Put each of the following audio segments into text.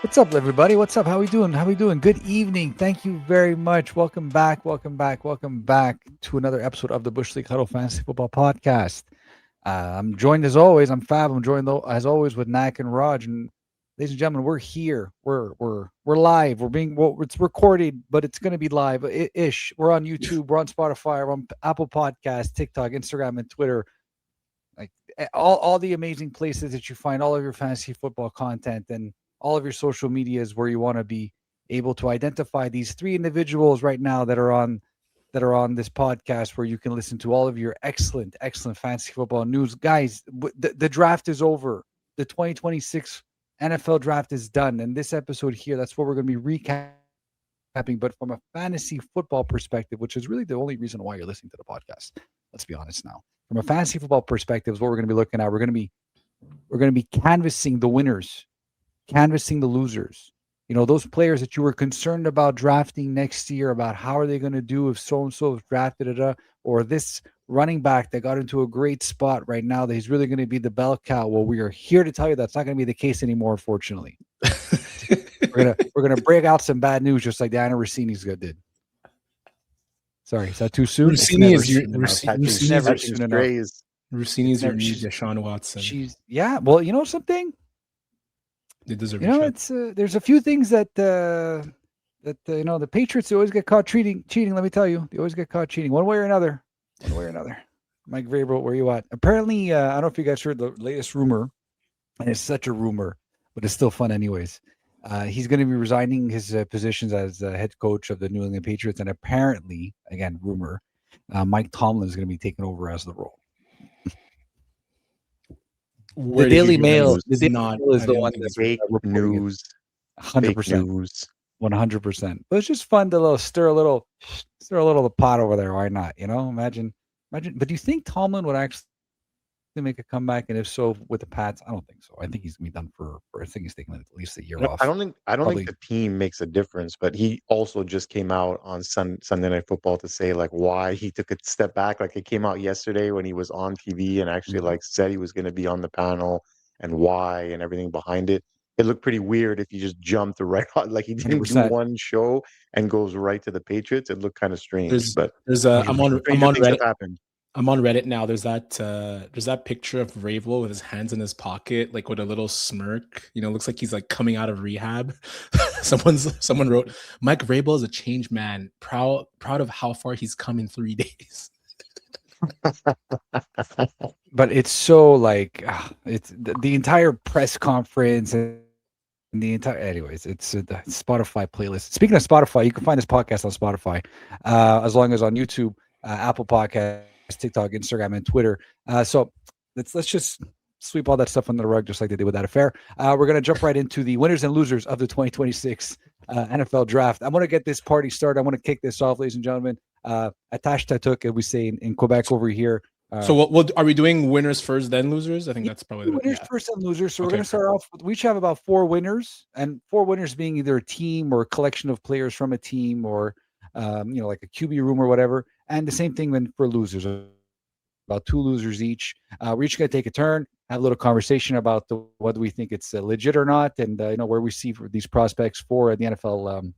What's up, everybody? What's up? How we doing? How we doing? Good evening. Thank you very much. Welcome back. Welcome back. Welcome back to another episode of the Bush League Huddle Fantasy Football Podcast. I'm joined as always. I'm Fab. I'm joined as always with Nak and Raj. And ladies and gentlemen, we're here. We're live. It's recorded, but it's going to be live ish. We're on YouTube. We're on Spotify. We're on Apple Podcasts, TikTok, Instagram, and Twitter. Like all the amazing places that you find all of your fantasy football content and all of your social medias where you want to be able to identify these three individuals right now that are on this podcast where you can listen to all of your excellent fantasy football news. Guys, the draft is over. The 2026 NFL draft is done. And this episode here, that's what we're going to be recapping, but from a fantasy football perspective, which is really the only reason why you're listening to the podcast. Let's be honest now. From a fantasy football perspective is what we're going to be looking at. We're going to be canvassing the winners, canvassing the losers. You know, those players that you were concerned about drafting next year, about how are they going to do if so-and-so is drafted, or this running back that got into a great spot right now that he's really going to be the bell cow. Well, we are here to tell you that's not going to be the case anymore, unfortunately. we're gonna break out some bad news just like Diana Rossini's did. Sorry, is that too soon? Rossini is your Rossini's your new Deshaun Watson. Well, you know something? They deserve. You know, it's there's a few things that you know, the Patriots always get caught cheating. Let me tell you, they always get caught cheating one way or another. Mike Vrabel, where you at? Apparently, I don't know if you guys heard the latest rumor, and it's such a rumor, but it's still fun anyways. He's going to be resigning his positions as head coach of the New England Patriots, and apparently, again, rumor, Mike Tomlin is going to be taking over as the role. The Daily Mail is the one that's fake news. 100%, 100%. But it's just fun to stir a little the pot over there. Why not? You know, imagine. But do you think Tomlin would actually make a comeback? And if so, with the Pats, I don't think so. I think he's gonna be done for I think he's taking at least a year off. I don't think the team makes a difference, but he also just came out on Sunday Night Football to say like why he took a step back. Like it came out yesterday when he was on TV and actually like said he was going to be on the panel and why and everything behind it. It looked pretty weird if he just jumped right on, like he didn't 100%. do one show and goes right to the Patriots. It looked kind of strange. I'm on Reddit. I'm on Reddit now. There's that picture of Vrabel with his hands in his pocket, like with a little smirk. You know, looks like he's like coming out of rehab. Someone wrote, Mike Vrabel is a changed man, proud of how far he's come in 3 days. But it's so like it's the entire press conference and the entire. Anyways, it's the Spotify playlist. Speaking of Spotify, you can find this podcast on Spotify, as long as on YouTube, Apple Podcasts, TikTok, Instagram, and Twitter. So let's just sweep all that stuff under the rug, just like they did with that affair. We're gonna jump right into the winners and losers of the 2026 NFL Draft. I'm gonna get this party started. I'm gonna kick this off, ladies and gentlemen. Atash Tatuk, as we say in Quebec over here. So what are we doing? Winners first, then losers? I think that's probably the winners first and losers. So we're gonna start off with, we each have about 4 winners, and 4 winners being either a team or a collection of players from a team, or you know, like a QB room or whatever. And the same thing then for losers, about 2 losers each. We're each going to take a turn, have a little conversation about whether we think it's legit or not, and you know, where we see for these prospects for the NFL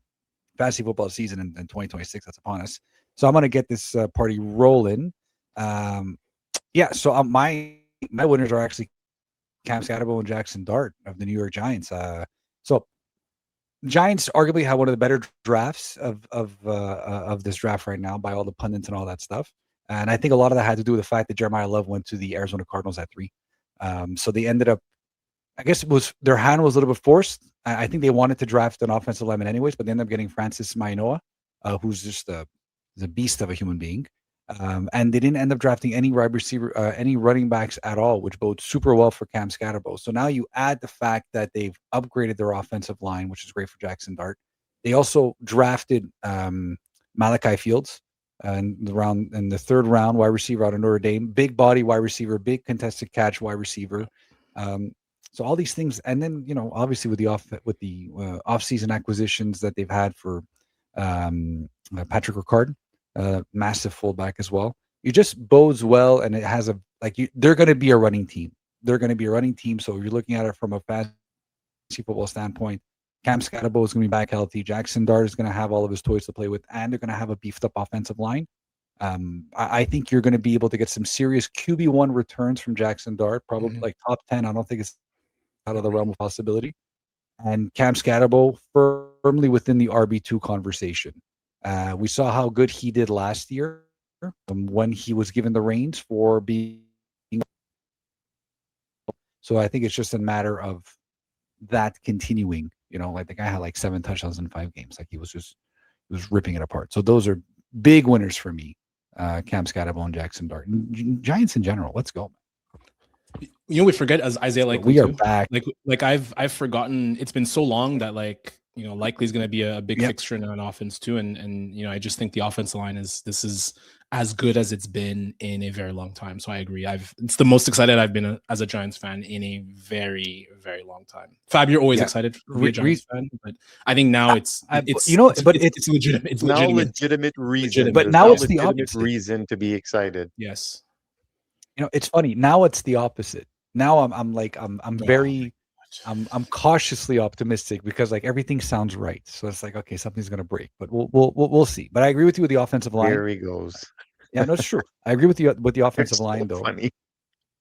fantasy football season in 2026 that's upon us. So I'm going to get this party rolling. So my winners are actually Skattebo Jaxson Dart of the New York Giants. So Giants arguably have one of the better drafts of this draft right now by all the pundits and all that stuff. And I think a lot of that had to do with the fact that Jeremiyah Love went to the Arizona Cardinals at 3. So they ended up, I guess it was their hand was a little bit forced. I think they wanted to draft an offensive lineman anyways, but they ended up getting Francis Mainoa, who's just a beast of a human being. And they didn't end up drafting any wide receiver, any running backs at all, which bodes super well for Cam Skattebo. So now you add the fact that they've upgraded their offensive line, which is great for Jaxson Dart. They also drafted Makai Fields in the 3rd round, wide receiver out of Notre Dame, big body wide receiver, big contested catch wide receiver. So all these things, and then, you know, obviously with the off-season acquisitions that they've had for Patrick Ricard, massive fullback as well. It just bodes well, and it has they're going to be a running team. So you're looking at it from a fantasy football standpoint. Cam Skattebo is going to be back healthy. Jaxson Dart is going to have all of his toys to play with, and they're going to have a beefed up offensive line. I think you're going to be able to get some serious QB1 returns from Jaxson Dart, probably like top 10. I don't think it's out of the realm of possibility. And Cam Skattebo firmly within the RB2 conversation. We saw how good he did last year when he was given the reins for being. So I think it's just a matter of that continuing. Like the guy had like 7 touchdowns in 5 games. Like he was ripping it apart. So those are big winners for me. Cam Skattebo and Jaxson Dart. Giants in general. Let's go. We forget as Isaiah Likely. We are back. Like I've forgotten. It's been so long that Likely is going to be a big fixture in an offense too. And I just think the offensive line is as good as it's been in a very long time. So I agree. It's the most excited I've been as a Giants fan in a very, very long time. Fab, you're always excited to be a Giants fan, but I think now it's legitimate. It's now legitimate reason. But now it's the opposite reason to be excited. Yes. It's funny. Now it's the opposite. Now I'm cautiously optimistic because like everything sounds right. So it's like, okay, something's going to break, but we'll see. But I agree with you with the offensive line. There he goes. Yeah, no, it's true. I agree with you with the offensive line though. Funny.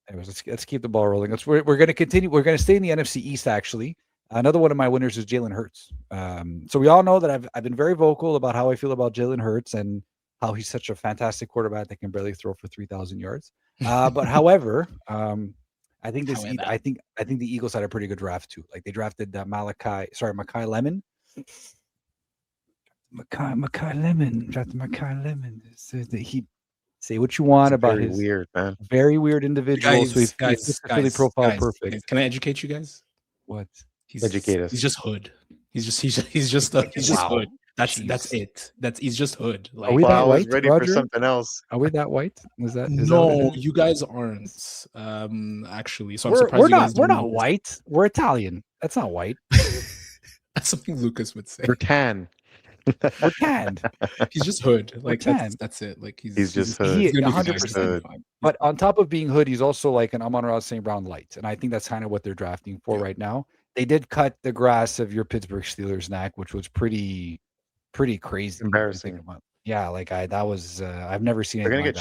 Anyways, let's keep the ball rolling. We're going to continue. We're going to stay in the NFC East. Actually, another one of my winners is Jalen Hurts. So we all know that I've been very vocal about how I feel about Jalen Hurts and how he's such a fantastic quarterback that can barely throw for 3,000 yards. But however, I think I think the Eagles had a pretty good draft too. Like they drafted Makai Lemon. Makai Lemon. Drafted Makai Lemon. So he say what you want about his weird man. Very weird individual. Guys, so he's really profile perfect. Can I educate you guys? What? Educate us. He's just hood. He's just hood. That's it. He's just hood. Like, are we that white? Ready Roger? for something else? Are we that white? Is that you guys aren't. Actually, so I'm we're surprised. We're not white. We're Italian. That's not white. That's something Lucas would say. We're tan. We're tanned. He's just hood. Like that's it. Like he's just hood. He's 100%. But on top of being hood, he's also like an Amon-Ra St. Brown light, and I think that's kind of what they're drafting for right now. They did cut the grass of your Pittsburgh Steelers neck, which was pretty crazy. Embarrassing. Yeah, like that was I've never seen. They're gonna get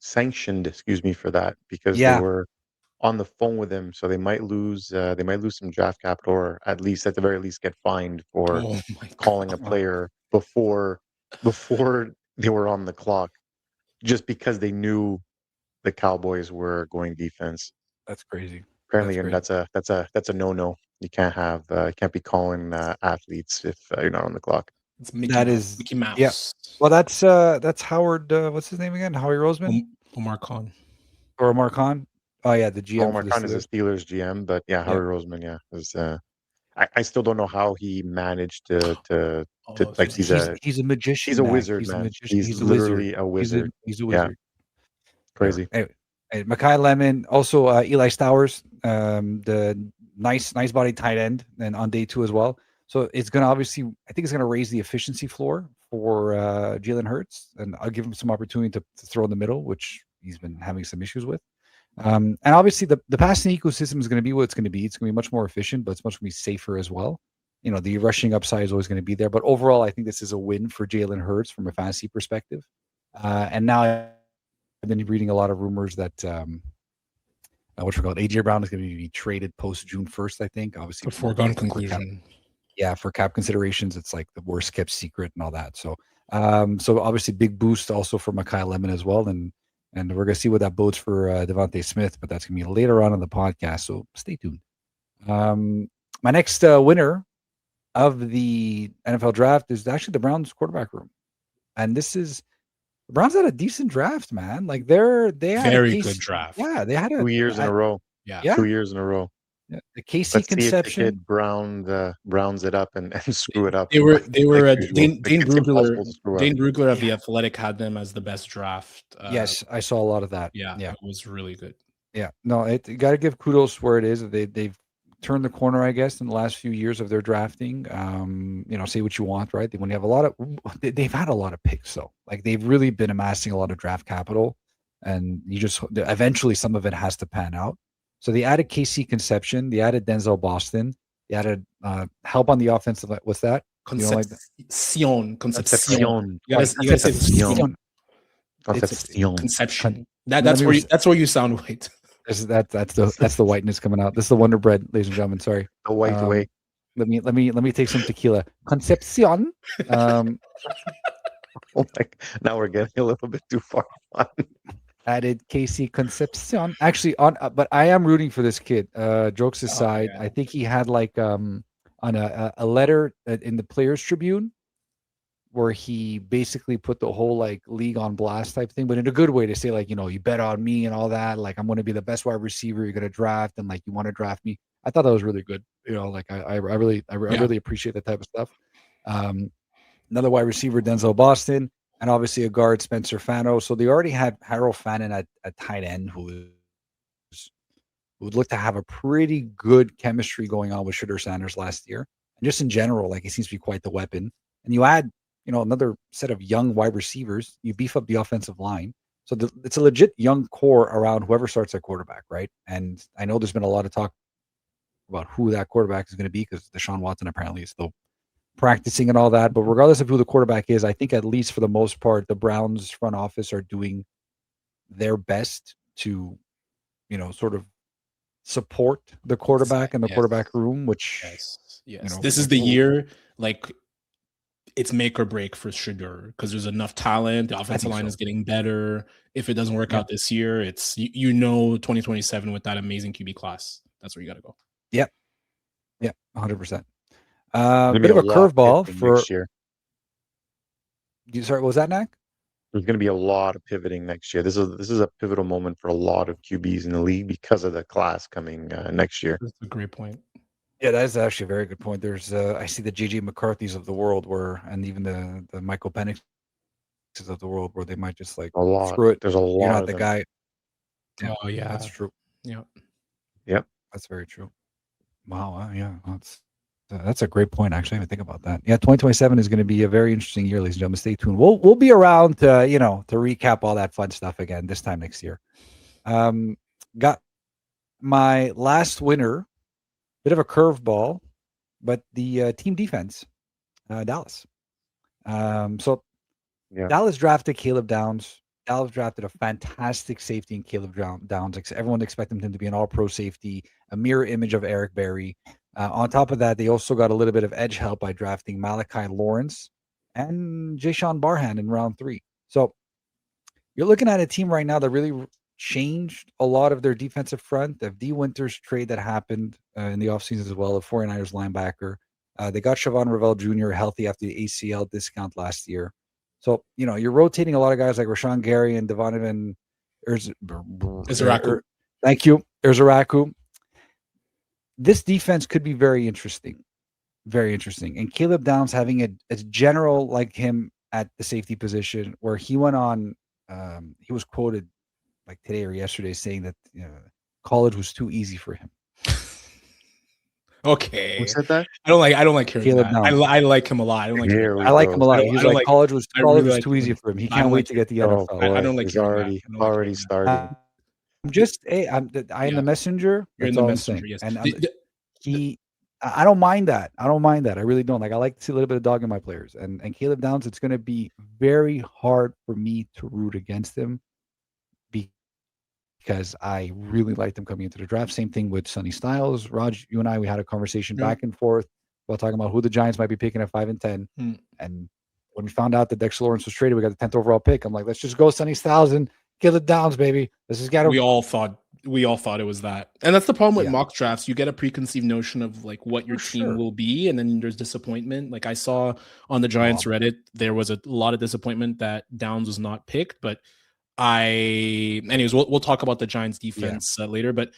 sanctioned. Excuse me for that because they were on the phone with him, so they might lose some draft capital, or at the very least get fined for calling a player before they were on the clock, just because they knew the Cowboys were going defense. That's crazy. Apparently, and that's a no. You can't be calling athletes if you're not on the clock. It's Mickey Mouse. Yeah. Well, that's Howard. What's his name again? Howie Roseman. Omar Khan. Or Omar Khan. Oh yeah, the GM. Omar Khan is the Steelers GM, but Howie Roseman. Yeah, was. I still don't know how he managed to like he's a magician. He's a wizard, man. He's literally a wizard. He's a wizard. Yeah. Crazy. Anyway, Makai Lemon, also Eli Stowers, the nice body tight end, and on day 2 as well. So it's going to I think it's going to raise the efficiency floor for Jalen Hurts, and I'll give him some opportunity to throw in the middle, which he's been having some issues with. And obviously the passing ecosystem is going to be what it's going to be. It's going to be much more efficient, but it's much going to be safer as well. The rushing upside is always going to be there. But overall, I think this is a win for Jalen Hurts from a fantasy perspective. And now I've been reading a lot of rumors that AJ Brown is going to be traded post June 1st, I think. Obviously, a foregone conclusion. For cap considerations, it's like the worst kept secret and all that. So obviously big boost also for Makai Lemon as well. And we're going to see what that bodes for Devonta Smith, but that's going to be later on in the podcast. So stay tuned. My next winner of the NFL draft is actually the Browns quarterback room. And the Browns had a decent draft, man. Like they had very good draft. Yeah, they had 2 years in a row. Yeah. 2 years in a row. Yeah. The KC conception. See if Browns it up and screw it up. They were Dane Brugler of The Athletic had them as the best draft. Yes, I saw a lot of that. Yeah, it was really good. Yeah, no, you got to give kudos where it is. They've turned the corner, I guess, in the last few years of their drafting. Say what you want, right? When you have they've had a lot of picks, though. Like they've really been amassing a lot of draft capital, and eventually some of it has to pan out. So they added KC Conception, they added Denzel Boston, You had to help on the offensive. What's that? You don't like that? Concepcion. You gotta say Concepcion. conception. That's where you sound white. That's the whiteness coming out. This is the Wonder Bread, ladies and gentlemen. Sorry. The white way. Let me take some tequila. Concepcion. Oh my! Now we're getting a little bit too far. Added Casey Concepcion. Actually, but I am rooting for this kid. Jokes aside, I think he had like on a letter in the Players Tribune where he basically put the whole like league on blast type thing, but in a good way to say like, you bet on me and all that. Like I'm going to be the best wide receiver you're going to draft, and like you want to draft me. I thought that was really good. Like I really appreciate that type of stuff. Another wide receiver, Denzel Boston, and obviously a guard, Spencer Fano. So they already had Harold Fannin at tight end, who would look to have a pretty good chemistry going on with Shedeur Sanders last year. And just in general, like he seems to be quite the weapon. And you add, another set of young wide receivers, you beef up the offensive line. So it's a legit young core around whoever starts at quarterback, right? And I know there's been a lot of talk about who that quarterback is going to be because Deshaun Watson apparently is still practicing and all that. But regardless of who the quarterback is, I think at least for the most part, the Browns front office are doing their best to, sort of support the quarterback and the quarterback room, which this is the year, like it's make or break for Shedeur because there's enough talent. The offensive line is getting better. If it doesn't work out this year, it's 2027 with that amazing QB class. That's where you got to go. Yep. 100%. Bit of a curveball for next year. Sorry, what was that, Nack? There's going to be a lot of pivoting next year. This is a pivotal moment for a lot of QBs in the league because of the class coming next year. That's a great point. Yeah, that is actually a very good point. There's I see the JJ McCarthy's of the world and even the Michael Penix's of the world where they might just like screw it. There's a lot. You're not the guy. Yeah. Oh yeah, that's true. Yeah. Yep. That's very true. Wow. Yeah. That's a great point. Actually, I didn't think about that. Yeah, 2027 is going to be a very interesting year, ladies and gentlemen. Stay tuned. We'll be around to to recap all that fun stuff again this time next year. Got my last winner. Bit of a curveball, but the team defense, Dallas. So Dallas drafted Caleb Downs. Dallas drafted a fantastic safety in Caleb Downs. Everyone expected him to be an all-pro safety, a mirror image of Eric Berry. On top of that, they also got a little bit of edge help by drafting Malachi Lawrence and Jayshon Barhan in round 3. So you're looking at a team right now that really changed a lot of their defensive front. The D. Winters trade that happened in the offseason as well, the 49ers linebacker. They got Siobhan Revell Jr. healthy after the ACL discount last year. So, you're rotating a lot of guys like Rashawn Gary and Devon Izaraku. Thank you, Izaraku. This defense could be very interesting. Very interesting. And Caleb Downs having a general like him at the safety position where he went on, he was quoted like today or yesterday saying that college was too easy for him. Okay. Who said that? I don't like hearing that. I like him a lot. I like him a lot. He's like college was too easy for him. He can't wait to get the NFL. I don't like he's already started. I'm just I am the messenger. You're That's in the all messenger, I'm saying. yes. And I don't mind that. I really don't. Like I like to see a little bit of dog in my players. And Caleb Downs, it's going to be very hard for me to root against him because I really liked him coming into the draft. Same thing with Sonny Styles. Raj, you and I, we had a conversation back and forth about talking about who the Giants might be picking at 5 and 10. And when we found out that Dexter Lawrence was traded, we got the 10th overall pick. I'm like, let's just go Sonny Styles and Caleb Downs, baby. This has got to. We all thought it was that. And that's the problem with mock drafts. You get a preconceived notion of like what your team will be, and then there's disappointment. Like I saw on the Giants Reddit, there was a lot of disappointment that Downs was not picked. But anyways, we'll talk about the Giants defense later. But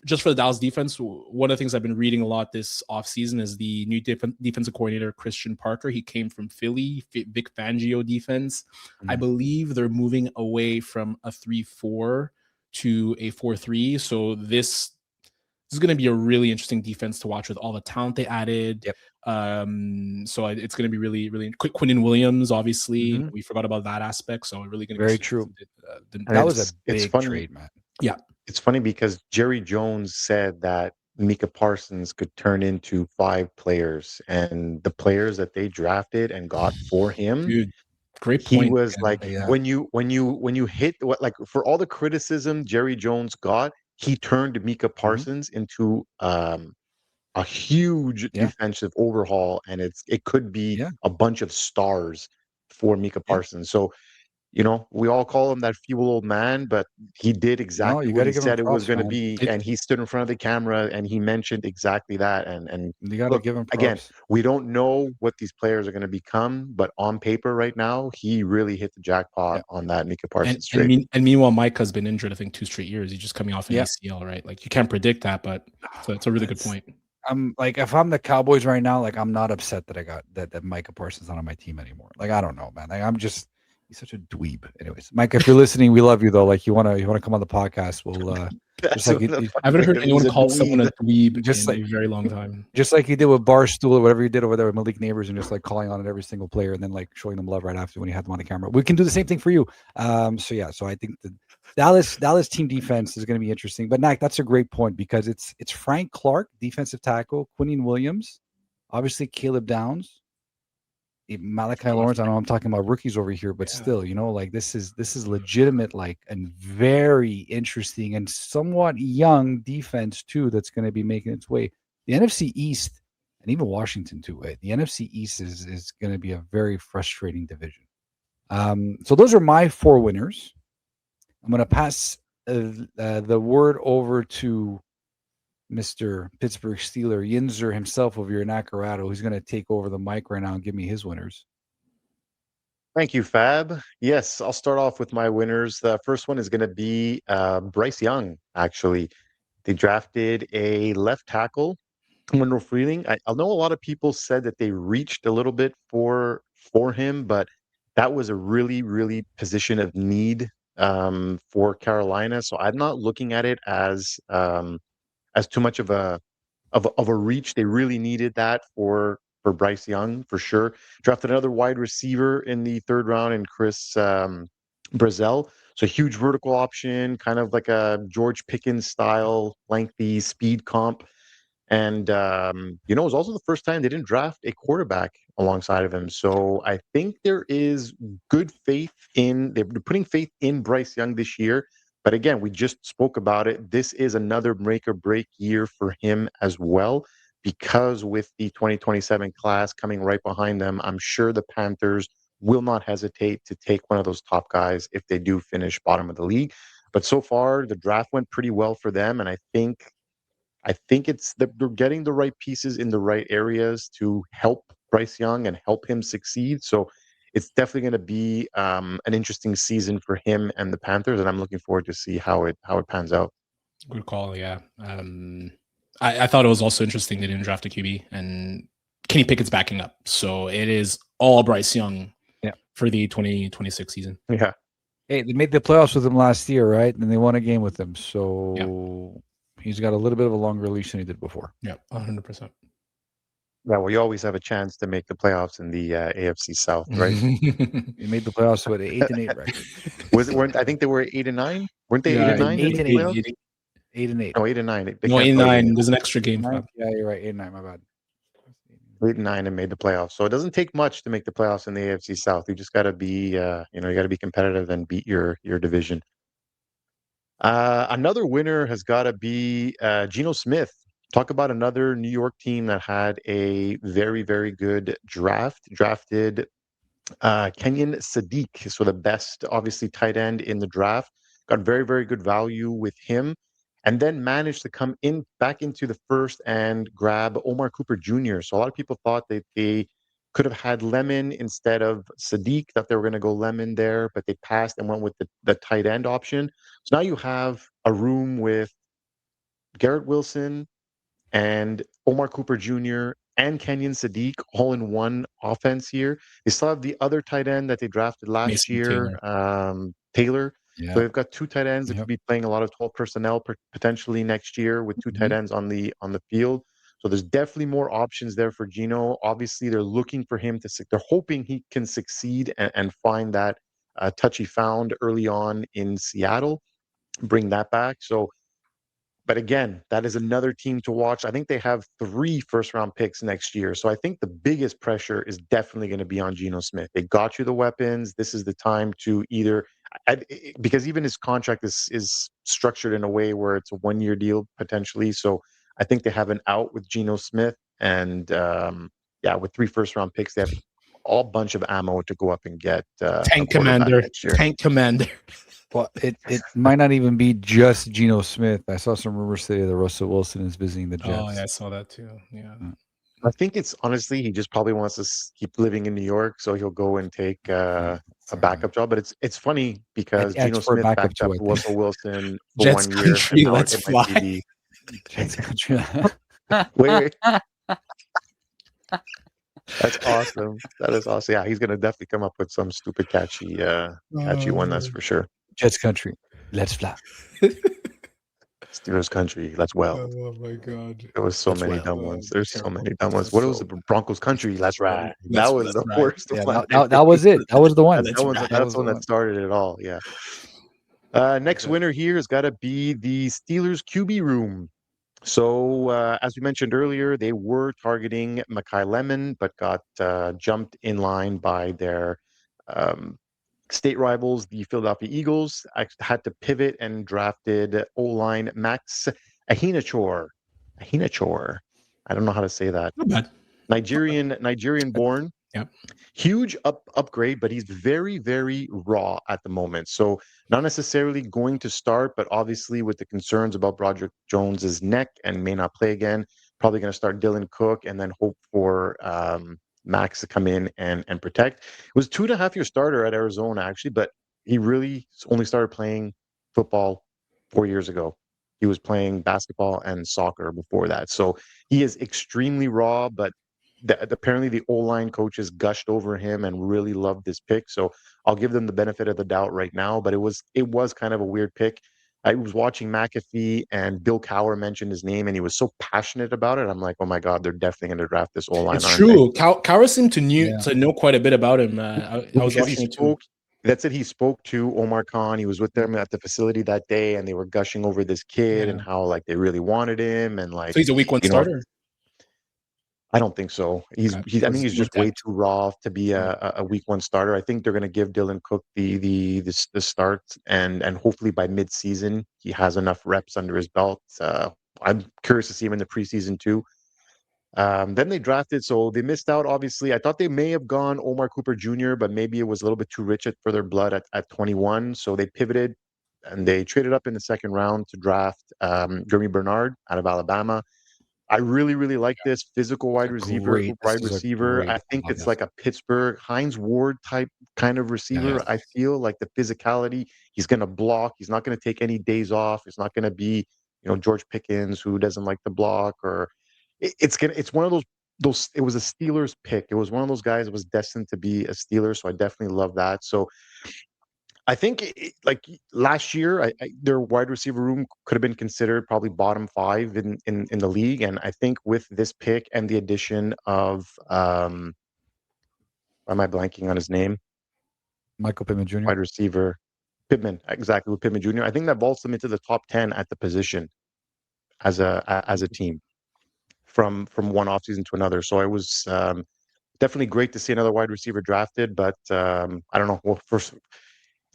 just for the Dallas defense, one of the things I've been reading a lot this offseason is the new defensive coordinator, Christian Parker. He came from Philly, Vic Fangio defense. I believe they're moving away from a 3-4 to a 4-3. So this is going to be a really interesting defense to watch with all the talent they added. So it's going to be really, really quick. Quinnen Williams, obviously, we forgot about that aspect. So really going to be very true. That was a big trade, man. Yeah. It's funny because Jerry Jones said that Micah Parsons could turn into 5 players, and the players that they drafted and got for him, Dude, great he point. was like, Yeah. when you hit what, like, for all the criticism Jerry Jones got, he turned Micah Parsons into a huge Yeah. defensive overhaul, and it could be Yeah. a bunch of stars for Micah Yeah. Parsons. So, we all call him that feeble old man, but he did No, exactly you what got he to give him said it was props, going to man. be, and he stood in front of the camera and he mentioned exactly that. And You got to look, give him again, props. we don't know what these players are going to become, but on paper right now, he really hit the jackpot Yeah. on that Micah And Parsons and, trade. mean, and meanwhile, Micah's been injured, I think, 2 straight years. He's just coming off an Yeah. ACL, right? Like, you can't predict that, but it's a really good point. I'm like, if I'm the Cowboys right now, like, I'm not upset that I got that Micah Parsons not on my team anymore. Like, I don't know, man. Like, he's such a dweeb. Anyways, Mike, if you're listening, we love you though. Like, you wanna come on the podcast? We'll just like I I haven't heard anyone call someone a dweeb just in a very long time. Just like you did with Barstool or whatever you did over there with Malik Neighbors, and just like calling on every single player and then like showing them love right after when you had them on the camera. We can do the same thing for you. So I think the Dallas team defense is going to be interesting. But Nak, that's a great point because it's Frank Clark, defensive tackle, Quinnen Williams, obviously Caleb Downs, Malachi Lawrence. I know I'm talking about rookies over here, but still, like this is legitimate, like, and very interesting and somewhat young defense too that's going to be making its way. The NFC East and even Washington too. The NFC East is going to be a very frustrating division. So those are my 4 winners. I'm going to pass the word over to Mr. Pittsburgh Steeler Yinzer himself over here in Nacarado, who's going to take over the mic right now and give me his winners. Thank you, Fab. Yes, I'll start off with my winners. The first one is going to be Bryce Young, actually. They drafted a left tackle, Wendell Freeling. I know a lot of people said that they reached a little bit for him, but that was a really, really position of need for Carolina. So I'm not looking at it as too much of a reach. They really needed that for Bryce Young for sure. Drafted another wide receiver in the 3rd round in Chris Brazel. So huge vertical option, kind of like a George Pickens style, lengthy speed comp. And it was also the first time they didn't draft a quarterback alongside of him. So I think there is good faith they're putting faith in Bryce Young this year. But again, we just spoke about it. This is another make or break year for him as well, because with the 2027 class coming right behind them, I'm sure the Panthers will not hesitate to take one of those top guys if they do finish bottom of the league. But so far, the draft went pretty well for them. And I think it's that they're getting the right pieces in the right areas to help Bryce Young and help him succeed. So it's definitely going to be an interesting season for him and the Panthers, and I'm looking forward to see how it pans out. Good call, yeah. I thought it was also interesting they didn't draft a QB, and Kenny Pickett's backing up. So it is all Bryce Young for the 2026 season. Yeah. Hey, they made the playoffs with him last year, right? And they won a game with him. So he's got a little bit of a longer leash than he did before. Yeah, 100%. Yeah, well, you always have a chance to make the playoffs in the AFC South, right? He made the playoffs with an 8-8 record. I think they were 8-9? Weren't they 8-9? 8-8. 8-8. Oh, 8-9. No, 8-9. There's an extra game. Yeah, you're right. 8-9. My bad. 8-9 and made the playoffs. So it doesn't take much to make the playoffs in the AFC South. You just got to be, you got to be competitive and beat your division. Another winner has got to be Geno Smith. Talk about another New York team that had a very, very good draft. Drafted Kenyon Sadiq, so the best, obviously, tight end in the draft. Got very, very good value with him, and then managed to come back into the first and grab Omar Cooper Jr. So a lot of people thought that they could have had Lemon instead of Sadiq, that they were going to go Lemon there, but they passed and went with the tight end option. So now you have a room with Garrett Wilson and Omar Cooper Jr. and Kenyon Sadiq all in one offense here. They still have the other tight end that they drafted last Mason year, Taylor. Yeah. So they've got 2 tight ends that could be playing a lot of 12 personnel potentially next year with 2 tight ends on the field. So there's definitely more options there for Geno. Obviously, they're looking for him they're hoping he can succeed and find that touch he found early on in Seattle, bring that back. So But again, that is another team to watch. I think they have 3 first-round picks next year. So I think the biggest pressure is definitely going to be on Geno Smith. They got you the weapons. This is the time to either because even his contract is structured in a way where it's a 1-year deal potentially. So I think they have an out with Geno Smith. And with 3 first-round picks, they have all bunch of ammo to go up and get Tank Commander next year. Tank Commander. Well, it might not even be just Geno Smith. I saw some rumors today that Russell Wilson is visiting the Jets. Oh, yeah, I saw that too. Yeah. I think it's honestly, he just probably wants to keep living in New York, so he'll go and take a backup job. But it's funny because Geno Smith backed up Russell Wilson for Jets 1 year. Country, let's fly. Jets Country. Wait. That's awesome. That is awesome. Yeah, he's gonna definitely come up with some stupid catchy one. That's for sure. Jets Country, let's fly. Steelers Country, let's well. Oh my God! There was so many dumb ones. There's so many dumb ones. What was the Broncos Country? Let's ride. That was the worst one. That was it. That was the one. That's the one that started it all. Yeah. Next winner here has got to be the Steelers QB room. So, as we mentioned earlier, they were targeting Makai Lemon, but got jumped in line by their state rivals, the Philadelphia Eagles. I had to pivot and drafted O-line Max Ahinachor. I don't know how to say that. Not bad. Nigerian born. Yep. Huge upgrade, but he's very, very raw at the moment. So not necessarily going to start, but obviously with the concerns about Broderick Jones's neck and may not play again, probably going to start Dylan Cook and then hope for Max to come in and protect. It was 2.5-year starter at Arizona, actually, but he really only started playing football 4 years ago. He was playing basketball and soccer before that. So he is extremely raw, but apparently the O-line coaches gushed over him and really loved this pick. So I'll give them the benefit of the doubt right now, but it was kind of a weird pick. I was watching McAfee and Bill Cowher mentioned his name and he was so passionate about it. I'm like, oh my God, they're definitely going to draft this O-line. It's true. Cowher seemed to know quite a bit about him. I was watching it too. That's it. He spoke to Omar Khan. He was with them at the facility that day and they were gushing over this kid and how like they really wanted him. And like, so he's a week 1 starter. I don't think so. I think he's just way too raw to be a week 1 starter. I think they're going to give Dylan Cook the start, and hopefully by mid-season he has enough reps under his belt. I'm curious to see him in the preseason too. Then they drafted, so they missed out. Obviously, I thought they may have gone Omar Cooper Jr., but maybe it was a little bit too rich for their blood at 21. So they pivoted and they traded up in the 2nd round to draft Jeremy Bernard out of Alabama. I really, really like this physical wide receiver. I think it's like a Pittsburgh Hines Ward type kind of receiver. Yeah. I feel like the physicality. He's going to block. He's not going to take any days off. It's not going to be, George Pickens who doesn't like to block. Or it's one of those. It was a Steelers pick. It was one of those guys that was destined to be a Steeler. So I definitely love that. So I think like last year, their wide receiver room could have been considered probably bottom 5 in the league. And I think with this pick and the addition of, why am I blanking on his name? Michael Pittman Jr. Wide receiver. Pittman, exactly, with Pittman Jr. I think that vaults them into the top 10 at the position as a team from one offseason to another. So it was definitely great to see another wide receiver drafted. But I don't know. Well, first,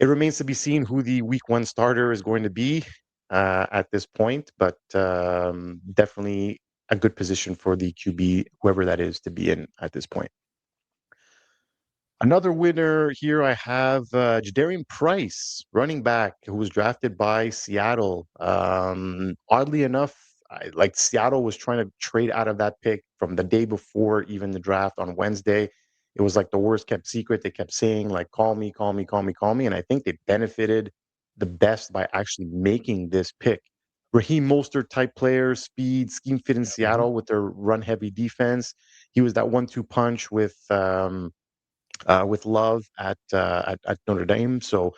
it remains to be seen who the week 1 starter is going to be at this point, but definitely a good position for the QB, whoever that is, to be in at this point. Another winner here, I have Jadarian Price, running back, who was drafted by Seattle. Oddly enough, Seattle was trying to trade out of that pick from the day before even the draft on Wednesday. It was like the worst kept secret. They kept saying like, call me. And I think they benefited the best by actually making this pick. Raheem Mostert type player, speed, scheme fit in Seattle with their run heavy defense. He was that 1-2 punch with Love at Notre Dame. So,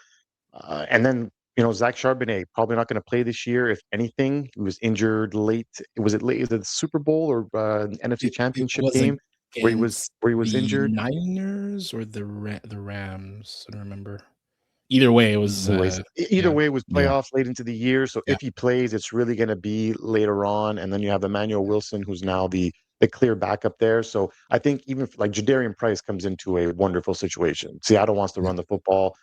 and then, Zach Charbonnet, probably not going to play this year. If anything, he was injured late. Was it late? Is it the Super Bowl or NFC Championship game? Where he was injured. Niners or the Rams? I don't remember. either way, it was either way it was playoffs late into the year. So if he plays, it's really going to be later on. And then you have Emmanuel Wilson, who's now the clear backup there. So I think even like Jadarian Price comes into a wonderful situation. Seattle wants to run the football.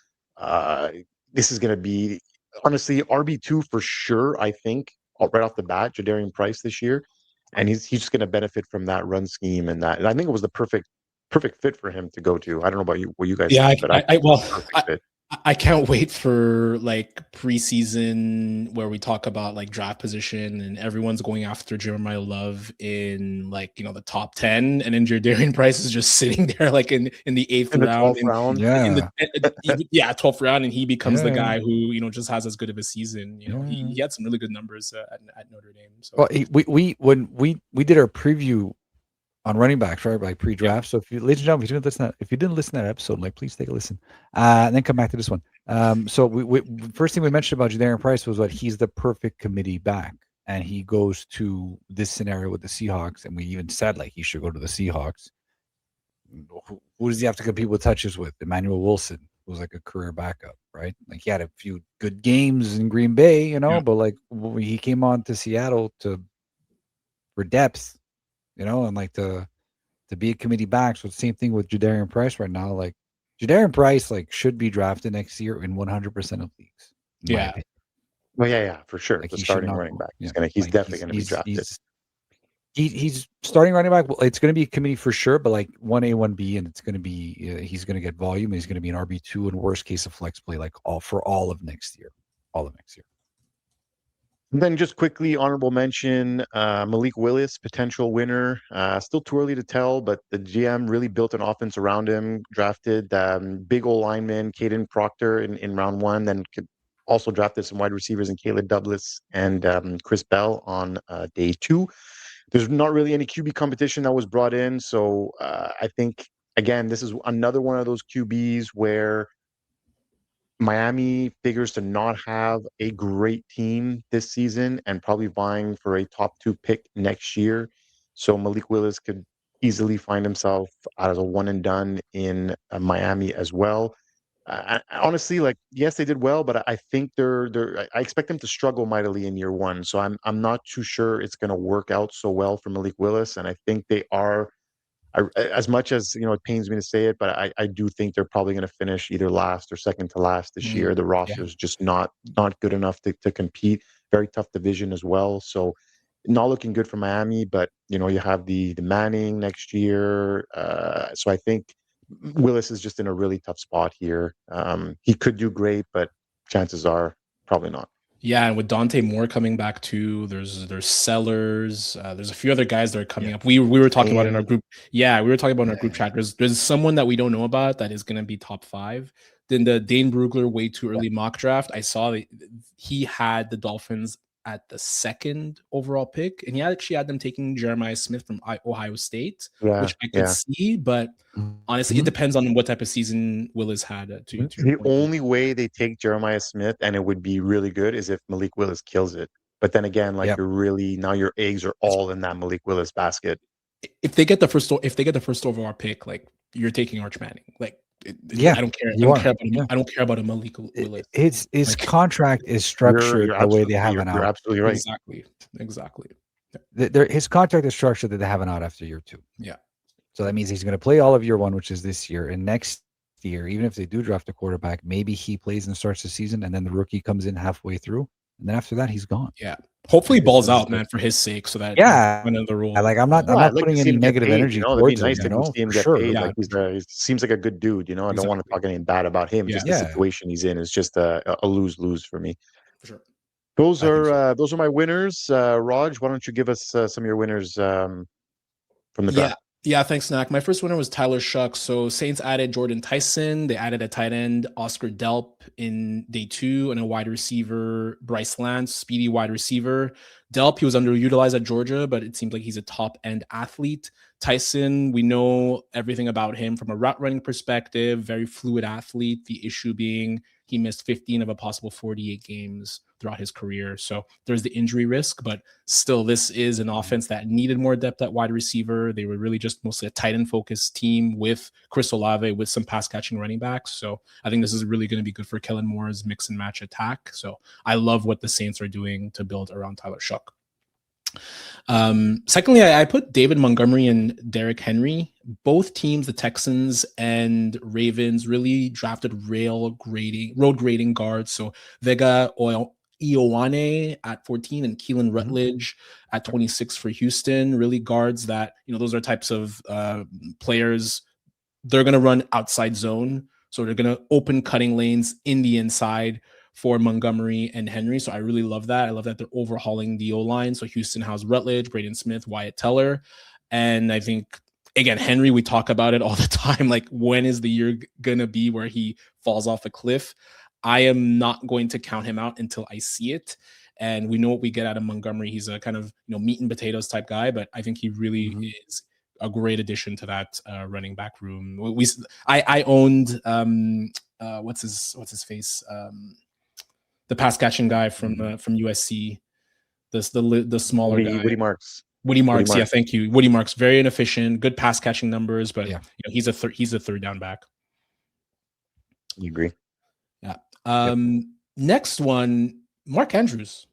This is going to be honestly RB2 for sure. I think right off the bat, Jadarian Price this year, and he's just going to benefit from that run scheme and that. And I think it was the perfect fit for him to go to. I don't know about you, what you guys think, but I can't wait for like preseason where we talk about like draft position and everyone's going after Jeremiah Love in like, you know, the top 10, and then Jadarian Price is just sitting there like in the 8th round, 12th round, and he becomes the guy who, you know, just has as good of a season. You know, he had some really good numbers at Notre Dame. So when we did our preview on running backs, right? Like pre-draft. So if you, ladies and gentlemen, if you didn't listen to that episode, like please take a listen, and then come back to this one. So we first thing we mentioned about Jadarian Price was that he's the perfect committee back, and he goes to this scenario with the Seahawks, and we even said like he should go to the Seahawks. Who does he have to compete with touches with? Emmanuel Wilson, who's like a career backup, right? Like he had a few good games in Green Bay, you know, but like he came on to Seattle for depth. You know, and like to be a committee back. So the same thing with Jadarian Price right now. Like Jadarian Price, like should be drafted next year in 100% of leagues. Well, for sure. Like the starting running back. He's definitely going to be drafted. He's starting running back. Well, it's going to be a committee for sure, but like 1A, 1B, and it's going to be he's going to get volume. And he's going to be an RB2 and worst case of flex play, like all of next year. And then just quickly, honorable mention, Malik Willis, potential winner. Still too early to tell, but the GM really built an offense around him, drafted big old lineman, Caden Proctor in round 1, then also drafted some wide receivers in Caleb Douglas and Chris Bell on day 2. There's not really any QB competition that was brought in. So I think, again, this is another one of those QBs where Miami figures to not have a great team this season and probably vying for a top 2 pick next year. So Malik Willis could easily find himself as a one and done in Miami as well. Honestly, like, yes, they did well, but I think I expect them to struggle mightily in year 1. So I'm not too sure it's going to work out so well for Malik Willis. And I think they are, as much as, you know, it pains me to say it, but I do think they're probably going to finish either last or second to last this year. The roster is just not good enough to compete. Very tough division as well. So not looking good for Miami, but, you know, you have the Manning next year. So I think Willis is just in a really tough spot here. He could do great, but chances are probably not. Yeah, and with Dante Moore coming back too, there's Sellers, there's a few other guys that are coming up. We were talking about in our group. Yeah, we were talking about in our group chat. There's someone that we don't know about that is going to be top 5. Then the Dane Brugler way too early mock draft. I saw that he had the Dolphins at the 2nd overall pick, and he actually had them taking Jeremiah Smith from Ohio State, which I could see, but honestly, it depends on what type of season Willis had. The only way they take Jeremiah Smith, and it would be really good, is if Malik Willis kills it. But then again, like now your eggs are all in that Malik Willis basket. If they get the first overall pick, like you're taking Arch Manning, like. I don't care. I don't care about a Malik Willis. His contract is structured the way they have an out. You're absolutely right. Exactly. His contract is structured that they have an out after year 2. Yeah. So that means he's going to play all of year 1, which is this year, and next year, even if they do draft a quarterback, maybe he plays and starts the season, and then the rookie comes in halfway through, and then after that, he's gone. Yeah. Hopefully, balls out, man, for his sake, so that the rule. Like I'm not putting any negative energy towards him. Nice to see him get paid. Like he seems like a good dude. You know, I don't want to talk anything bad about him. Just the situation he's in is just a lose for me. For sure. Those are my winners. Raj, why don't you give us some of your winners from the draft? Yeah, thanks, Snack. My first winner was Tyler Shuck. So Saints added Jordan Tyson. They added a tight end, Oscar Delp, in day 2, and a wide receiver, Bryce Lance, speedy wide receiver. Delp, he was underutilized at Georgia, but it seems like he's a top-end athlete. Tyson, we know everything about him from a route running perspective, very fluid athlete. The issue being he missed 15 of a possible 48 games throughout his career. So there's the injury risk, but still, this is an offense that needed more depth at wide receiver. They were really just mostly a tight end focused team with Chris Olave with some pass catching running backs. So I think this is really going to be good for Kellen Moore's mix and match attack. So I love what the Saints are doing to build around Tyler Shough. Secondly, I put David Montgomery and Derrick Henry. Both teams, the Texans and Ravens, really drafted road grading guards. So Vega Ioane at 14 and Keelan Rutledge at 26 for Houston. Really guards that, those are types of players. They're going to run outside zone. So they're going to open cutting lanes in the inside for Montgomery and Henry. So I really love that. I love that they're overhauling the O-line. So Houston has Rutledge, Braden Smith, Wyatt Teller. And I think, again, Henry, we talk about it all the time. Like, when is the year going to be where he falls off a cliff? I am not going to count him out until I see it. And we know what we get out of Montgomery. He's a kind of, meat and potatoes type guy, but I think he really is a great addition to that running back room. I owned, what's his face? The pass catching guy from USC, the smaller guy, Woody Marks. Woody Marks, yeah, thank you. Woody Marks, very inefficient, good pass catching numbers, but he's a third down back. You agree? Yeah. Next one, Mark Andrews.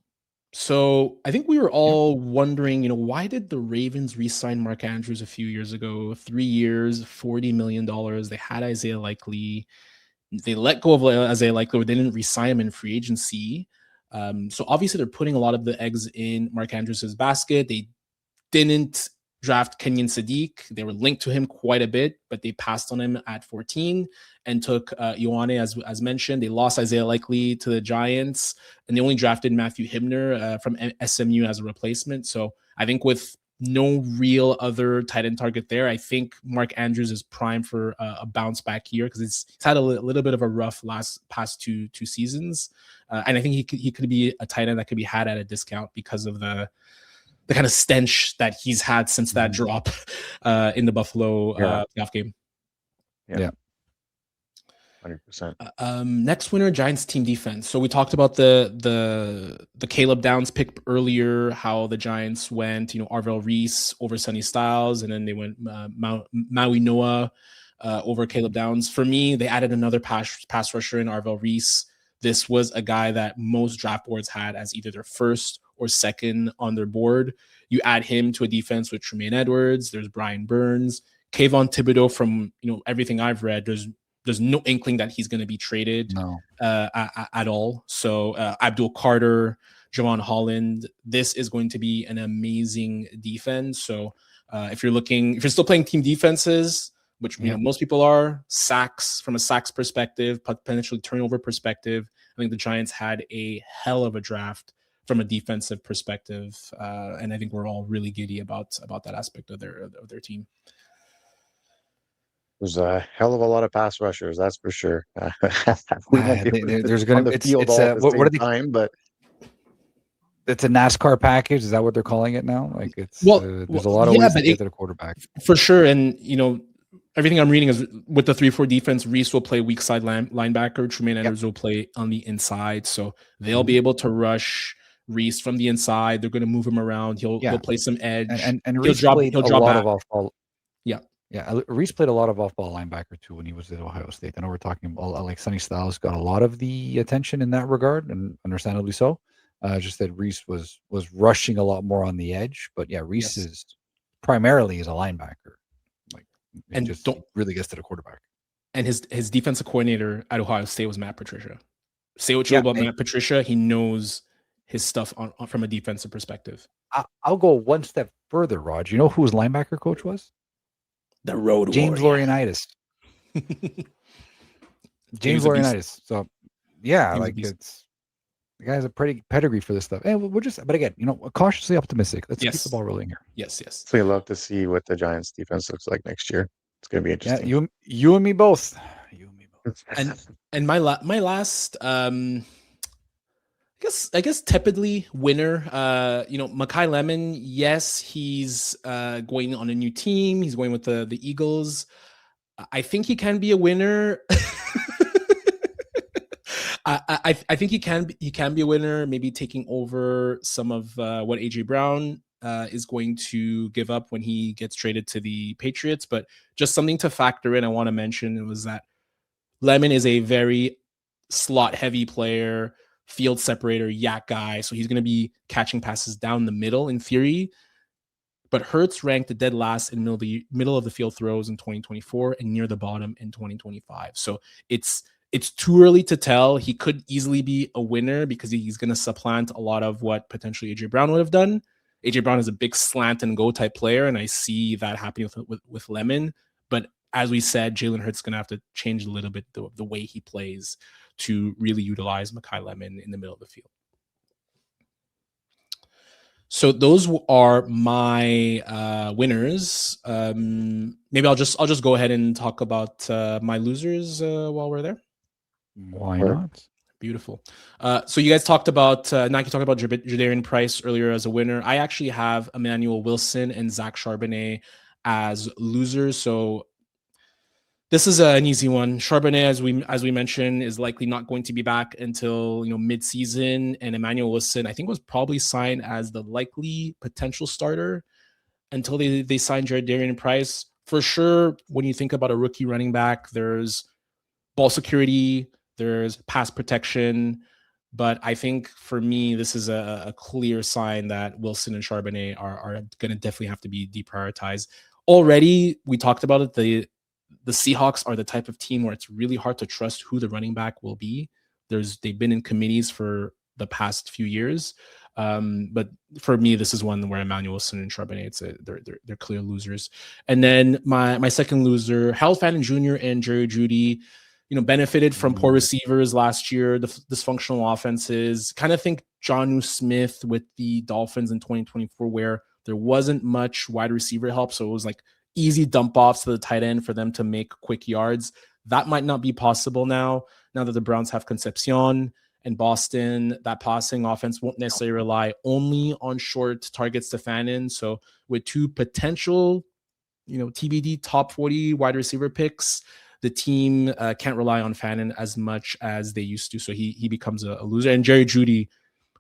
So I think we were all wondering, why did the Ravens re-sign Mark Andrews a few years ago? 3 years, $40 million. They had Isaiah Likely. They let go of Isaiah Likely. They didn't re-sign him in free agency. So obviously they're putting a lot of the eggs in Mark Andrews' basket. They didn't draft Kenyon Sadiq. They were linked to him quite a bit, but they passed on him at 14 and took Ioane, as mentioned. They lost Isaiah Likely to the Giants, and they only drafted Matthew Hibner from SMU as a replacement. So I think with no real other tight end target there, I think Mark Andrews is primed for a bounce back year because he's had a little bit of a rough past two seasons, and I think he could be a tight end that could be had at a discount because of the kind of stench that he's had since that drop in the Buffalo playoff game. Yeah. 100%. Next winner, Giants team defense. So we talked about the Caleb Downs pick earlier, how the Giants went, Arvell Reese over Sonny Styles, and then they went Maui Noah over Caleb Downs. For me, they added another pass rusher in Arvell Reese. This was a guy that most draft boards had as either their first or second on their board. You add him to a defense with Tremaine Edwards, there's Brian Burns, Kayvon Thibodeau. From everything I've read, there's no inkling that he's going to be traded at all. So Abdul Carter, Javon Holland, this is going to be an amazing defense. So if you're still playing team defenses, which most people are, sacks from a sacks perspective, potentially turnover perspective, I think the Giants had a hell of a draft from a defensive perspective, and I think we're all really giddy about that aspect of their team. There's a hell of a lot of pass rushers, that's for sure. There's going to be but it's a NASCAR package. Is that what they're calling it now? Like there's a lot of ways to get to the quarterback for sure. And everything I'm reading is with the 3-4 defense, Reese will play weak side linebacker. Tremaine Edwards will play on the inside, so they'll be able to rush Reese from the inside. They're going to move him around. He'll play some edge, and he'll drop a lot of off ball. Yeah, Reese played a lot of off-ball linebacker too when he was at Ohio State. I know we're talking about like Sonny Styles got a lot of the attention in that regard, and understandably so. Just that Reese was rushing a lot more on the edge, but Reese is primarily is a linebacker, and just really gets to the quarterback. And his defensive coordinator at Ohio State was Matt Patricia. Say what you will about Matt Patricia, he knows his stuff from a defensive perspective. I'll go one step further, Rod. You know who his linebacker coach was? The Road James Laurinaitis. James Laurinaitis. So it's the guy's a pretty pedigree for this stuff. And but again, cautiously optimistic. Let's keep the ball rolling here. Yes. So we love to see what the Giants defense looks like next year. It's going to be interesting. Yeah, you and me both. And my last I guess tepidly winner. Makai Lemon, yes, he's going on a new team. He's going with the Eagles. I think he can be a winner. I think he can be a winner. Maybe taking over some of what AJ Brown is going to give up when he gets traded to the Patriots. But just something to factor in, I want to mention was that Lemon is a very slot heavy player, field separator, yak guy. So he's going to be catching passes down the middle in theory. But Hurts ranked dead last in middle of the field throws in 2024 and near the bottom in 2025. So it's too early to tell. He could easily be a winner because he's going to supplant a lot of what potentially AJ Brown would have done. AJ Brown is a big slant and go type player, and I see that happening with Lemon. But as we said, Jalen Hurts is going to have to change a little bit the way he plays to really utilize Makai Lemon in the middle of the field. So those are my winners. Maybe I'll just go ahead and talk about my losers while we're there. Why not? Beautiful. So you guys talked about Nike talked about Jadarian Price earlier as a winner. I actually have Emmanuel Wilson and Zach Charbonnet as losers. So this is an easy one. Charbonnet, as we mentioned, is likely not going to be back until mid-season, and Emmanuel Wilson, I think, was probably signed as the likely potential starter until they signed Jadarian Price. For sure, when you think about a rookie running back, there's ball security, there's pass protection, but I think for me, this is a clear sign that Wilson and Charbonnet are going to definitely have to be deprioritized. Already, we talked about it. The Seahawks are the type of team where it's really hard to trust who the running back will be. They've been in committees for the past few years. But for me, this is one where Emmanuel Wilson and Charbonnet, they're clear losers. And then my second loser, Harold Fannin Jr. and Jerry Jeudy, benefited from poor receivers last year, the dysfunctional offenses. Kind of think Geno Smith with the Dolphins in 2024, where there wasn't much wide receiver help. So it was like easy dump offs to the tight end for them to make quick yards. That might not be possible now that the Browns have Concepcion and Boston. That passing offense won't necessarily rely only on short targets to Fannin. So with two potential, TBD top 40 wide receiver picks, the team can't rely on Fannin as much as they used to. So he becomes a loser. And Jerry Jeudy,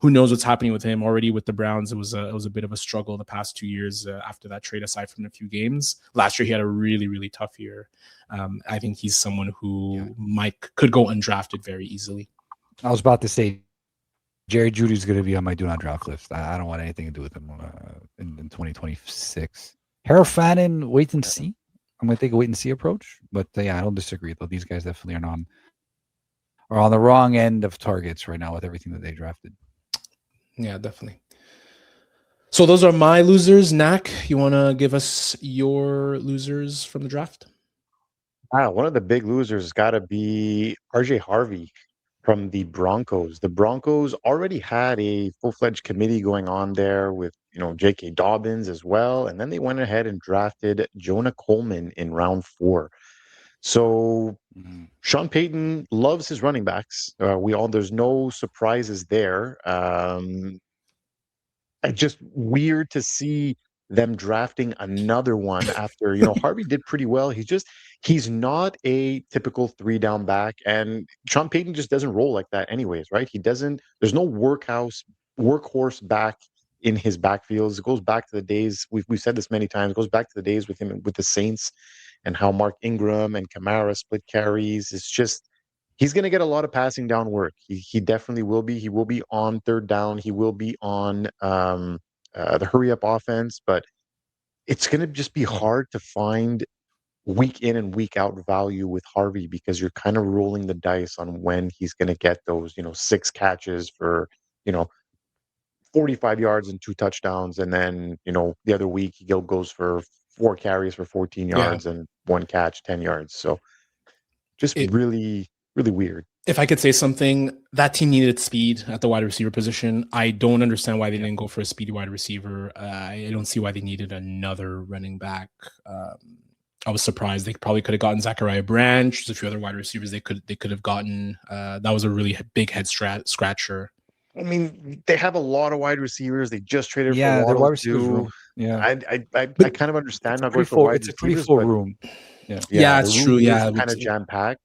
who knows what's happening with him already with the Browns. It was a bit of a struggle the past 2 years after that trade, aside from a few games. Last year, he had a really, really tough year. I think he's someone who could go undrafted very easily. I was about to say, Jerry Jeudy's going to be on my do not draft list. I don't want anything to do with him in 2026. Harold Fannin, wait and see. I'm going to take a wait and see approach. But I don't disagree, though. These guys definitely are on the wrong end of targets right now with everything that they drafted. Yeah, definitely. So those are my losers. Nak, you want to give us your losers from the draft? One of the big losers has got to be RJ Harvey from the Broncos. The Broncos already had a full-fledged committee going on there with, J.K. Dobbins as well. And then they went ahead and drafted Jonah Coleman in round 4. So Sean Payton loves his running backs. There's no surprises there. It's just weird to see them drafting another one after, Harvey did pretty well. He's not a typical 3-down back, and Sean Payton just doesn't roll like that anyways, right? There's no workhorse back in his backfields. It goes back to the days, we've said this many times, it goes back to the days with him with the Saints and how Mark Ingram and Kamara split carries. It's just, he's going to get a lot of passing down work. He definitely will be. He will be on third down. He will be on the hurry up offense, but it's going to just be hard to find week in and week out value with Harvey because you're kind of rolling the dice on when he's going to get those, 6 catches for, 45 yards and 2 touchdowns. And then, the other week he goes for 4 carries for 14 yards and 1 catch, 10 yards. So just really, really weird. If I could say something, that team needed speed at the wide receiver position. I don't understand why they didn't go for a speedy wide receiver. I don't see why they needed another running back. I was surprised. They probably could have gotten Zachariah Branch. There's a few other wide receivers they could have gotten. That was a really big head scratcher. I mean, they have a lot of wide receivers. They just traded for Yeah, their Waddle wide receivers too. room. Yeah, I kind of understand not going for wide it's a pretty receivers, full but room. Yeah. yeah, the it's room true. is Yeah, kind of jam packed.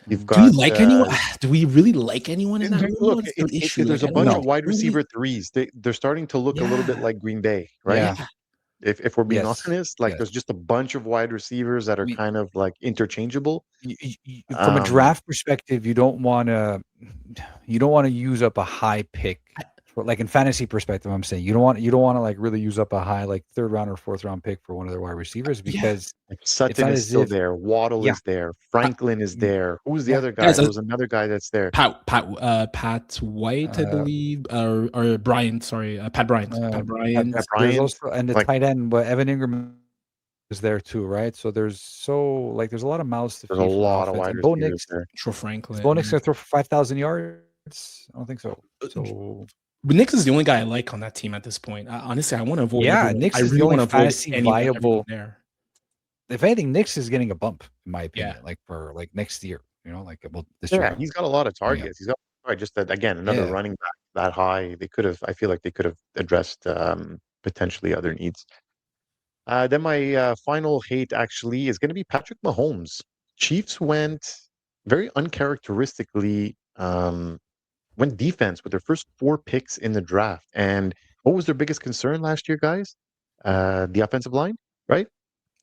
You've do we got like anyone? Do we really like anyone in that room? look. What's the issue? There's Like, a I don't bunch know. of wide Really? receiver threes. They're starting to look a little bit Yeah. like Green Bay, right? Yeah. If we're being Yes. honest, like Yes. there's just a bunch of wide receivers that are We, kind of like interchangeable. from a draft perspective, you don't want to use up a high pick. Like in fantasy perspective, I'm saying you don't want to like really use up a high like 3rd round or 4th round pick for one of their wide receivers because Like it's Sutton not is as still if there. Waddle yeah. is there. Franklin is there. Who's the Yeah. other guy? Guys, There was another guy that's there. Pat White, I believe, or Bryant. Sorry, Pat Bryant. Pat Bryant. Pat There's Bryant. also and the Like, tight end, but Evan Ingram is there too, right? So there's a lot of mouths to feed. there's a from lot of offense. wide And Bo receivers Nix, there. Sure, Franklin. is Bo Nix gonna throw for 5,000 yards? I don't think so. But Nick is the only guy I like on that team at this point. Honestly, I want to avoid. Yeah, everyone. Nix I is the really only want to avoid fantasy anyone viable. there. If anything, Nix is getting a bump, in my opinion, Yeah. like for like next year, like about this Yeah, year. he's got a lot of targets. He's got just that again, another running back that high. They could have. I feel like they could have addressed potentially other needs. Then my final hate actually is going to be Patrick Mahomes. Chiefs went very uncharacteristically went defense with their first 4 picks in the draft. And what was their biggest concern last year, guys? The offensive line, right?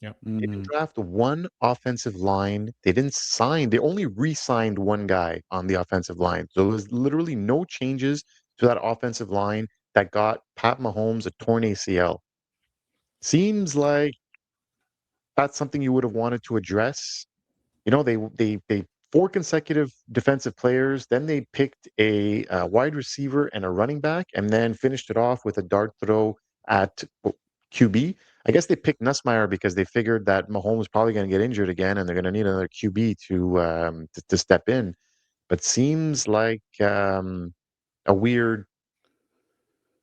Yeah. They didn't draft one offensive line. They didn't sign. They only re-signed one guy on the offensive line. So there was literally no changes to that offensive line that got Pat Mahomes a torn ACL. Seems like that's something you would have wanted to address. They 4 consecutive defensive players. Then they picked a wide receiver and a running back, and then finished it off with a dart throw at QB. I guess they picked Nussmeier because they figured that Mahomes was probably going to get injured again, and they're going to need another QB to step in. But seems like a weird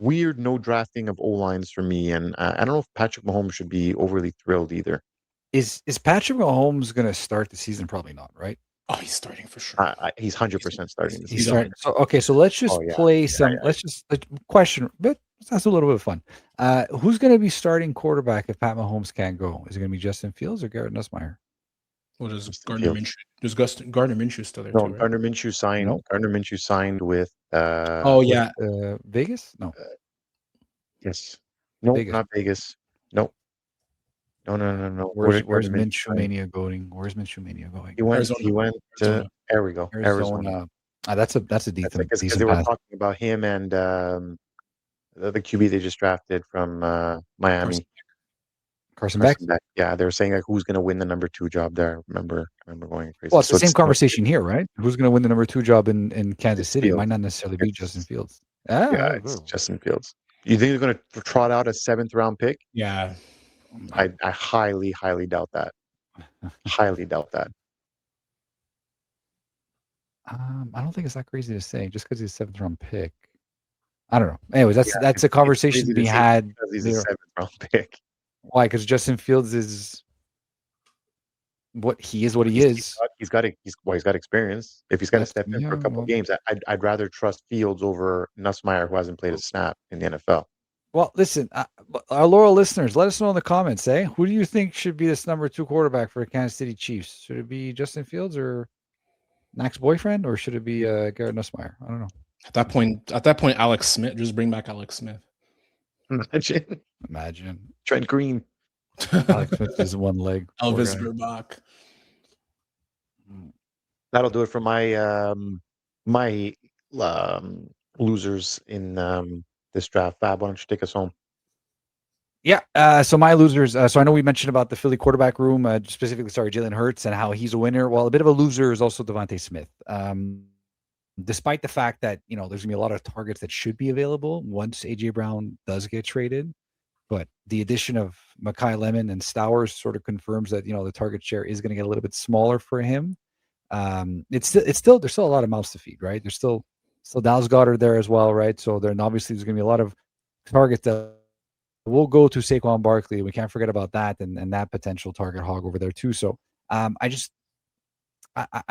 no drafting of O lines for me, and I don't know if Patrick Mahomes should be overly thrilled either. Is Patrick Mahomes going to start the season? Probably not, right? Oh, he's starting for sure. He's 100% starting. He's starting. So okay, so let's just play some. Let's just question, but that's a little bit of fun. Who's going to be starting quarterback if Pat Mahomes can't go? Is it going to be Justin Fields or Garrett Nussmeier? Well, there's Gardner Minshew. There's Gardner Minshew still there too, right? Gardner Minshew signed. No. Gardner Minshew signed with. Vegas? No. Yes. No, Vegas. not Vegas. No. No. Where's Minshew Mania going? Where's Minshew Mania going? He went to. There we go. Arizona. That's a decent. Because they were talking about him and the QB they just drafted from Miami. Carson Beck. Yeah, they were saying like who's going to win the number 2 job there. I remember going crazy. Well, it's the same conversation here, right? Who's going to win the number 2 job in Kansas City? It might not necessarily be Justin Fields. Yeah, it's Justin Fields. You think they're going to trot out a 7th round pick? Yeah. I highly doubt that. Highly doubt that. I don't think it's that crazy to say just because he's a 7th round pick. I don't know. Anyways, that's a conversation to be had. Because he's a 7th round pick. Why? Because Justin Fields is what he is. What he is. He's got experience. If he's got to step in for a couple of games, I'd rather trust Fields over Nussmeier, who hasn't played a snap in the NFL. Well, listen, our loyal listeners, let us know in the comments. Who do you think should be this number 2 quarterback for Kansas City Chiefs? Should it be Justin Fields or Mac's boyfriend, or should it be Garrett Nussmeier? I don't know. At that point, Alex Smith. Just bring back Alex Smith. Imagine Trent Green. Alex Smith is one leg. Elvis Verbach. That'll do it for my my losers in this draft. Fab, why don't you take us home? Yeah. So my losers. So I know we mentioned about the Philly quarterback room, specifically, Jalen Hurts and how he's a winner. Well, a bit of a loser is also Devonta Smith. Despite the fact that there's gonna be a lot of targets that should be available once AJ Brown does get traded, but the addition of Makai Lemon and Stowers sort of confirms that the target share is going to get a little bit smaller for him. It's still there's still a lot of mouths to feed, right? There's still Dallas Goedert there as well, right? So then obviously there's going to be a lot of targets that will go to Saquon Barkley. We can't forget about that and that potential target hog over there too. So I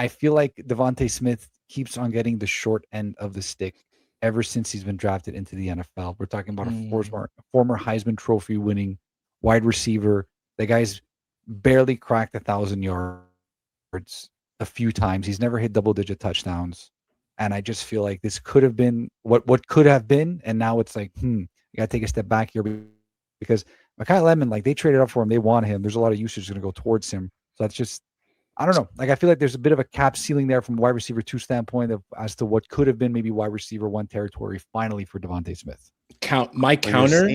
feel like Devonta Smith keeps on getting the short end of the stick ever since he's been drafted into the NFL. We're talking about Mm. a former Heisman Trophy winning wide receiver. The guy's barely cracked 1,000 yards a few times. He's never hit double-digit touchdowns. And I just feel like this could have been what could have been, and now it's like, you got to take a step back here because Makai Lemon, like they traded up for him, they want him. There's a lot of usage going to go towards him. So that's just, I don't know. Like I feel like there's a bit of a cap ceiling there from wide receiver 2 standpoint as to what could have been maybe wide receiver 1 territory finally for Devonta Smith. My counter.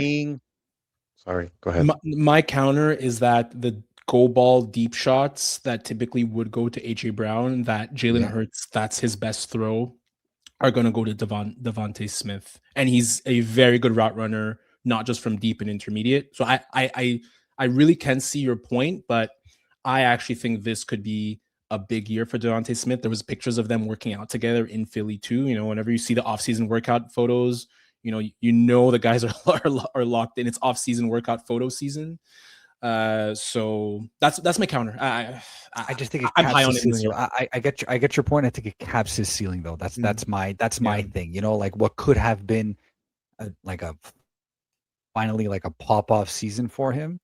Sorry, go ahead. My counter is that the go ball deep shots that typically would go to AJ Brown, that Jalen Hurts, that's his best throw, are going to go to Devonta Smith, and he's a very good route runner, not just from deep and intermediate. So I really can see your point, but I actually think this could be a big year for Devonta Smith. There was pictures of them working out together in Philly too. You know, whenever you see the offseason workout photos, you know the guys are locked in. It's off-season workout photo season. So that's my counter. I just think I'm high on it. Ceiling, I get your point. I think it caps his ceiling though. That's my thing. You know, like what could have been finally like a pop-off season for him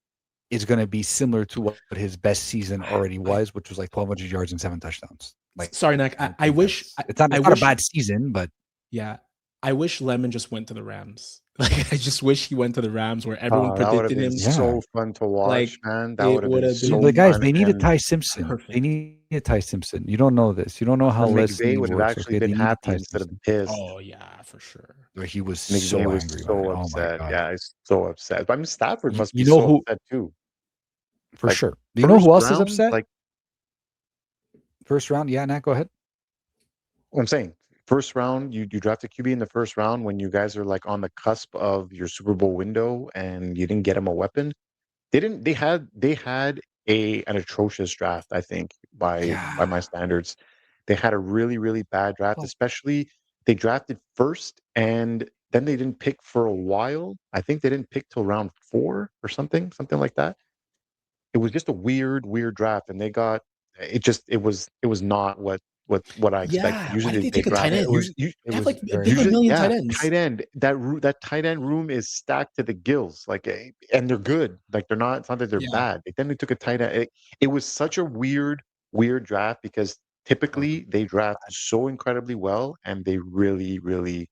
is going to be similar to what his best season already was, which was like 1,200 yards and 7 touchdowns. Like, sorry, Nick. I wish it's not a bad season, but yeah, I wish Lemon just went to the Rams. Like, I just wish he went to the Rams where everyone predicted him. So fun to watch, man. That would have been so the guys. fun. They need a Ty Simpson. Perfect. They need a Ty Simpson. You don't know this. You don't know how Leslie would have actually been happy instead of pissed. Oh yeah, for sure. He was so angry. So upset. Oh yeah, he's so upset. But I mean, Stafford must be upset too. For sure. Do you know who else is upset? Like first round. Yeah, Nat, go ahead. What I'm saying. First round, you draft a QB in the first round when you guys are like on the cusp of your Super Bowl window and you didn't get him a weapon. They had an atrocious draft, I think, by my standards. They had a really, really bad draft, especially they drafted first and then they didn't pick for a while. I think they didn't pick till round 4 or something like that. It was just a weird draft, and they got it was not what I expect. Usually they take a tight end. They have like a million tight ends. Tight end. That tight end room is stacked to the gills. Like, and they're good. Like they're not. It's not that they're bad. Then they took a tight end. It was such a weird draft because typically they draft so incredibly well, and they really, really.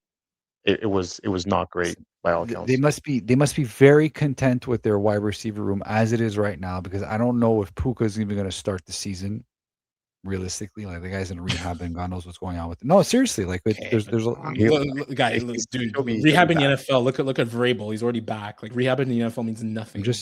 It was not great by all accounts. They must be very content with their wide receiver room as it is right now, because I don't know if Puka is even going to start the season. Realistically, like the guy's in rehab and God knows what's going on with it. No, seriously, like there's a guy, dude, rehab in the NFL. Look at Vrabel. He's already back. Like rehab in the NFL means nothing. But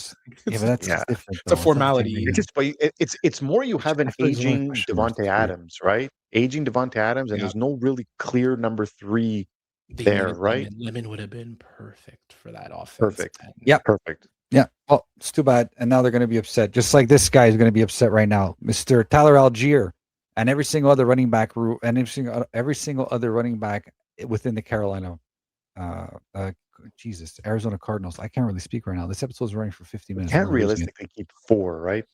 that's different. It's a formality. It's more you have an aging Devonta Adams, right? Aging Devonta Adams, and there's no really clear number 3 there, right? Lemon would have been perfect for that offense. Perfect. Yeah, perfect. Yeah. Well, it's too bad. And now they're going to be upset. Just like this guy is going to be upset right now. Mr. Tyler Algier and every single other running back and every single other running back within the Carolina Arizona Cardinals. I can't really speak right now. This episode's running for 50 minutes. You can't realistically keep 4, right?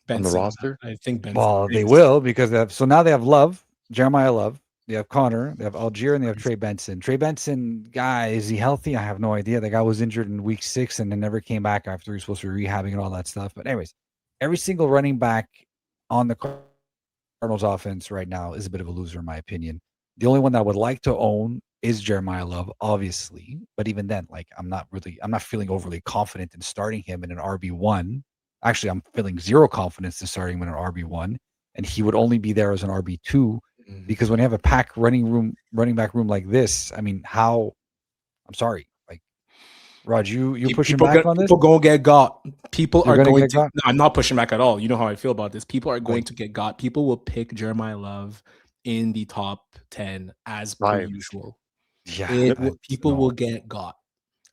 Benson, on the roster? I think Benson. Well, they will because so now they have Love, Jeremiyah Love. They have Connor, they have Algier, and they have Trey Benson. Trey Benson, guy, is he healthy? I have no idea. The guy was injured in week 6 and then never came back after he was supposed to be rehabbing and all that stuff. But anyways, every single running back on the Cardinals offense right now is a bit of a loser, in my opinion. The only one that I would like to own is Jeremiyah Love, obviously. But even then, like I'm not feeling overly confident in starting him in an RB1. Actually, I'm feeling zero confidence in starting him in an RB1. And he would only be there as an RB2. Because when you have a pack running back room like this, I mean, I'm sorry, like Raj, you pushing back on this? People gonna get got. People are going to. No, I'm not pushing back at all. You know how I feel about this. People are going to get got. People will pick Jeremiyah Love in the top 10 as per usual. Yeah, people will get got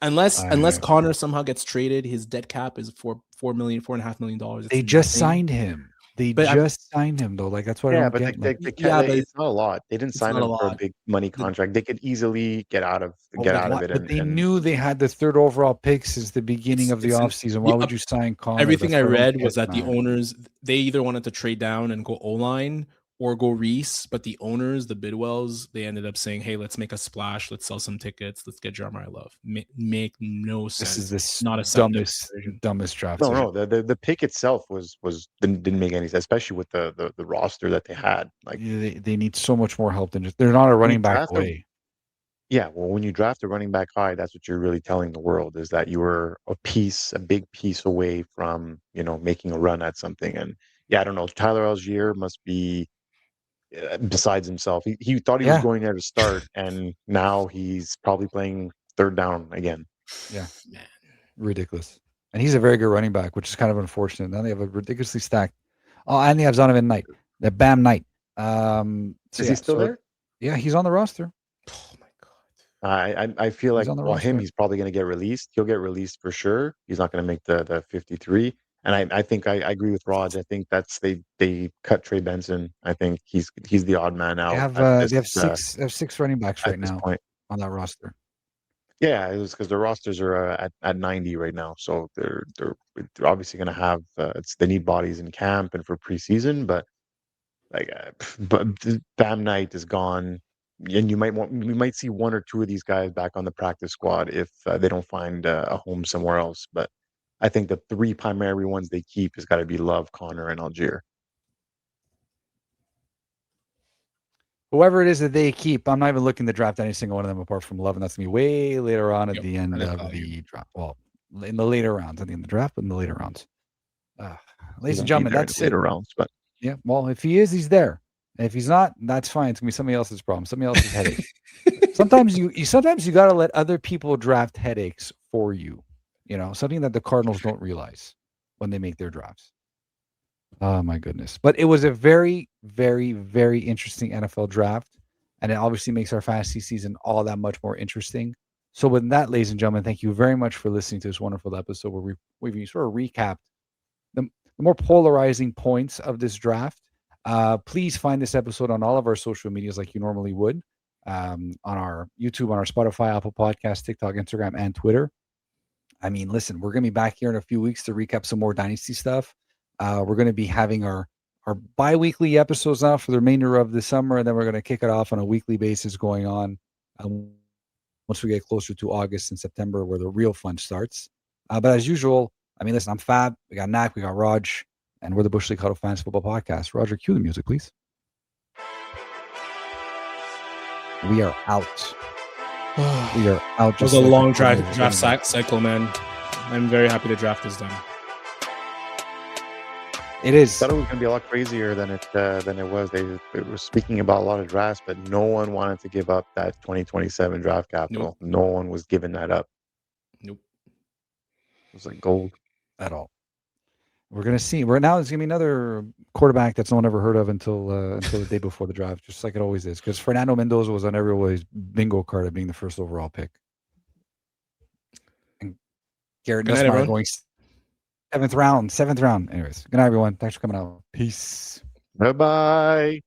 unless Connor somehow gets traded. His dead cap is $4.5 million. They just signed him. They just signed him though. Like that's what. Yeah, but it's not a lot. They didn't sign him for a big money contract. They could easily get out of it. But they knew they had the 3rd overall pick since the beginning of the offseason. Why would you sign Connor? Everything I read was that the owners, they either wanted to trade down and go O-line, or go Reese, but the owners, the Bidwells, they ended up saying, "Hey, let's make a splash. Let's sell some tickets. Let's get Jeremiah Love." Make no sense. This is not a dumbest draft. No, the pick itself didn't make any sense, especially with the roster that they had. Like they need so much more help than just they're not a running back away. Yeah, well, when you draft a running back high, that's what you're really telling the world is that you were a big piece away from, making a run at something. And yeah, I don't know. Tyler Algier must be besides himself. He thought he was going there to start, and now he's probably playing third down again. Yeah, man, ridiculous. And he's a very good running back, which is kind of unfortunate. Now they have a ridiculously stacked. Oh, and they have Zonovan Knight, the Bam Knight. Is he still there? Yeah, he's on the roster. Oh my god! I feel like he's probably going to get released. He'll get released for sure. He's not going to make the 53. And I think I agree with Raj. I think they cut Trey Benson. I think he's the odd man out. They have six running backs right now on that roster. Yeah, it was because the rosters are at 90 right now, so they're obviously going to have they need bodies in camp and for preseason. But Bam Knight is gone, and we might see one or two of these guys back on the practice squad if they don't find a home somewhere else. But I think the three primary ones they keep has got to be Love, Connor, and Algier. Whoever it is that they keep, I'm not even looking to draft any single one of them apart from Love, and that's going to be way later on at the end of the draft. Well, in the later rounds, at the end of the draft, but in the later rounds. Ladies and gentlemen, that's later rounds. But yeah, well, if he is, he's there. And if he's not, that's fine. It's going to be somebody else's problem, somebody else's headache. Sometimes you got to let other people draft headaches for you. Something that the Cardinals don't realize when they make their drafts. Oh, my goodness. But it was a very, very, very interesting NFL draft. And it obviously makes our fantasy season all that much more interesting. So with that, ladies and gentlemen, thank you very much for listening to this wonderful episode where we've sort of recapped the more polarizing points of this draft. Please find this episode on all of our social medias like you normally would. On our YouTube, on our Spotify, Apple Podcasts, TikTok, Instagram, and Twitter. I mean, listen, we're going to be back here in a few weeks to recap some more Dynasty stuff. We're going to be having our bi-weekly episodes now for the remainder of the summer, and then we're going to kick it off on a weekly basis going on once we get closer to August and September where the real fun starts. But as usual, I mean, listen, I'm Fab. We got Nak, we got Raj, and we're the Bush League Huddle Fantasy Football Podcast. Roger, cue the music, please. We are out. We are out. It was a long draft cycle, man. I'm very happy the draft is done. It is. I thought it was going to be a lot crazier than it was. They were speaking about a lot of drafts, but no one wanted to give up that 2027 draft capital. Nope. No one was giving that up. Nope. It was like gold. At all. We're going to see. Right now, there's going to be another quarterback that's no one ever heard of until the day before the draft, just like it always is. Because Fernando Mendoza was on everybody's bingo card of being the first overall pick. And Garrett Nussmeier going seventh round. Anyways, good night, everyone. Thanks for coming out. Peace. Bye-bye.